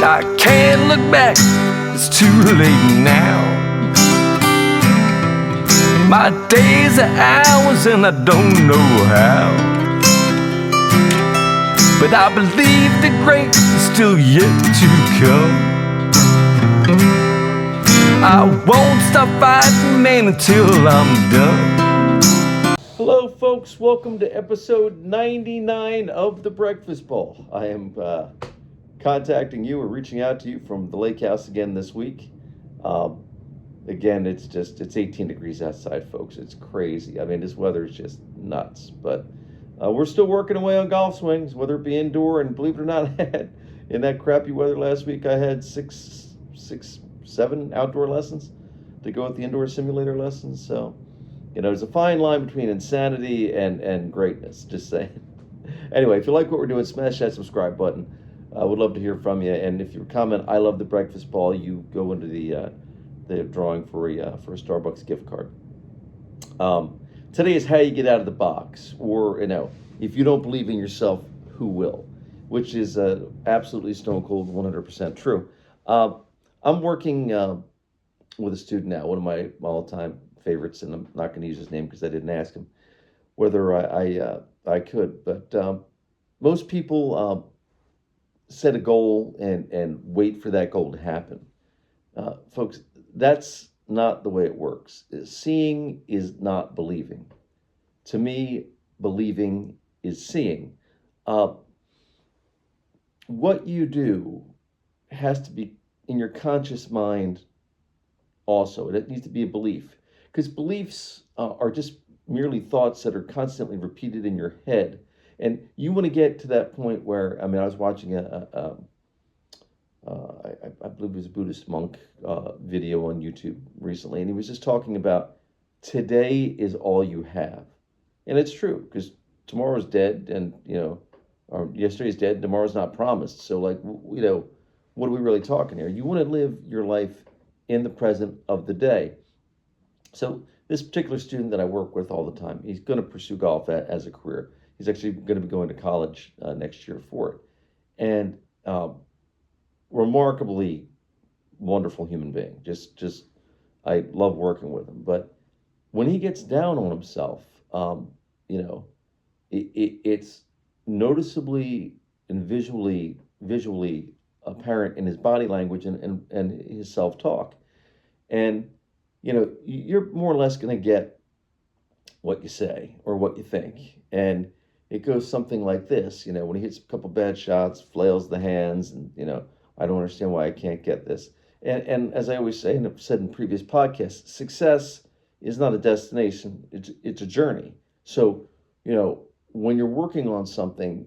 I can't look back, it's too late now. My days are hours and I don't know how, but I believe the great is still yet to come. I won't stop fighting, man, until I'm done. Hello, folks. Welcome to episode 99 of The Breakfast Bowl. I am contacting you or reaching out to you from the lake house again this week. Again, it's 18 degrees outside, folks. It's crazy. I mean, this weather is just nuts. But we're still working away on golf swings, whether it be indoor, and believe it or not, in that crappy weather last week, I had seven outdoor lessons to go with the indoor simulator lessons. So, there's a fine line between insanity and greatness, just saying. Anyway, if you like what we're doing, smash that subscribe button. I would love to hear from you. And if you comment, I love the breakfast ball, you go into the drawing for a Starbucks gift card. Today is how you get out of the box, or, if you don't believe in yourself, who will? Which is absolutely stone cold, 100% true. I'm working with a student now, one of my all-time favorites, and I'm not going to use his name because I didn't ask him whether I could. But most people set a goal and wait for that goal to happen. Folks, that's not the way it works. Seeing is not believing. To me, believing is seeing. What you do has to be in your conscious mind also. It needs to be a belief. Because beliefs are just merely thoughts that are constantly repeated in your head. And you want to get to that point where, I was watching I believe it was a Buddhist monk video on YouTube recently, and he was just talking about today is all you have. And it's true, because tomorrow's dead, and, or yesterday's dead, tomorrow's not promised. So, what are we really talking here? You want to live your life in the present of the day. So this particular student that I work with all the time, he's going to pursue golf as a career. He's actually going to be going to college next year for it. And remarkably wonderful human being. Just I love working with him. But when he gets down on himself, it's noticeably and visually apparent in his body language and his self-talk. And you're more or less going to get what you say or what you think. And it goes something like this, when he hits a couple bad shots, flails the hands, and, I don't understand why I can't get this. And as I always say, and I've said in previous podcasts, success is not a destination, it's a journey. So, when you're working on something,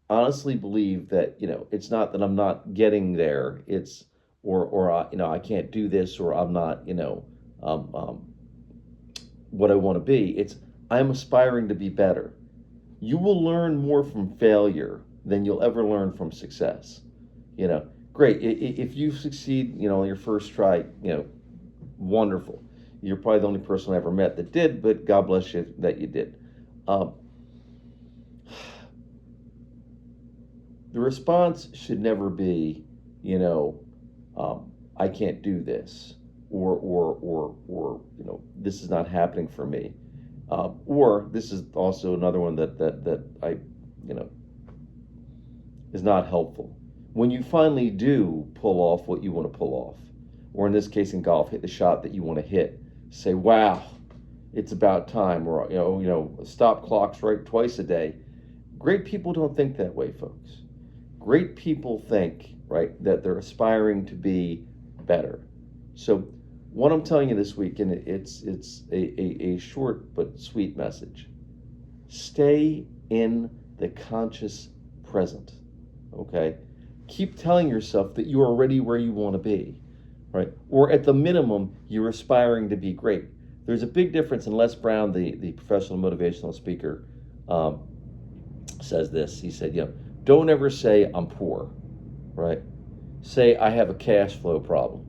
honestly believe that, it's not that I'm not getting there, it's, or I can't do this, or I'm not, what I want to be. It's I'm aspiring to be better. You will learn more from failure than you'll ever learn from success. Great. If you succeed, on your first try, wonderful. You're probably the only person I ever met that did, but God bless you that you did. The response should never be, I can't do this, or this is not happening for me, or this is also another one that I is not helpful. When you finally do pull off what you want to pull off, or in this case in golf, hit the shot that you want to hit, say, wow, it's about time, or stop clocks right twice a day. Great people don't think that way, folks. Great people think, right, that they're aspiring to be better. So what I'm telling you this week, and it's a short but sweet message. Stay in the conscious present, okay? Keep telling yourself that you're already where you want to be, right? Or at the minimum, you're aspiring to be great. There's a big difference, and Les Brown, the professional motivational speaker, says this. He said, don't ever say I'm poor, right? Say I have a cash flow problem.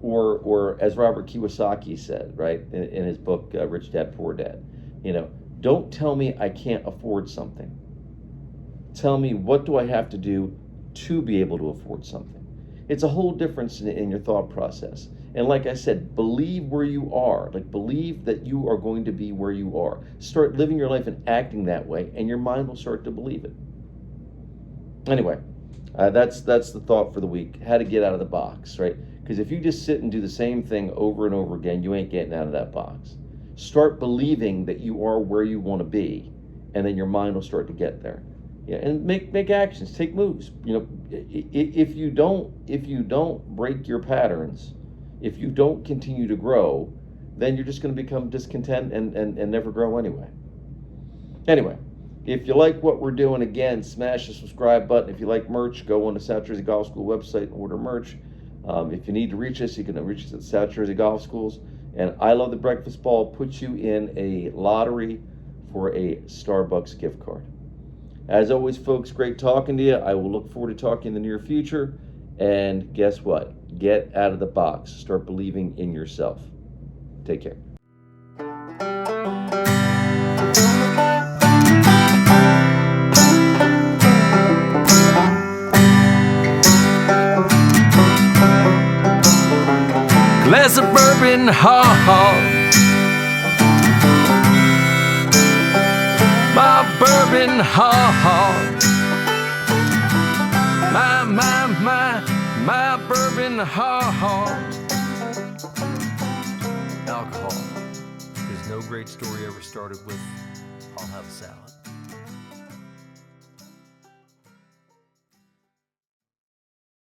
Or as Robert Kiyosaki said, right, in his book, Rich Dad, Poor Dad, don't tell me I can't afford something. Tell me, what do I have to do to be able to afford something. It's a whole difference in your thought process. And like I said, believe where you are. Like, believe that you are going to be where you are. Start living your life and acting that way, and your mind will start to believe it. Anyway, that's the thought for the week. How to get out of the box, right? Because if you just sit and do the same thing over and over again, you ain't getting out of that box. Start believing that you are where you want to be, and then your mind will start to get there. Yeah, and make actions, take moves. You know, if you don't break your patterns, if you don't continue to grow, then you're just going to become discontent and never grow anyway. Anyway, if you like what we're doing, again, smash the subscribe button. If you like merch, go on the South Jersey Golf School website and order merch. If you need to reach us, you can reach us at South Jersey Golf Schools. And I Love the Breakfast Ball puts you in a lottery for a Starbucks gift card. As always, folks, great talking to you. I will look forward to talking in the near future. And guess what? Get out of the box. Start believing in yourself. Take care. Glass of bourbon, ha. My bourbon, ha. My bourbon, ha. Alcohol. There's no great story ever started with, I'll have a salad.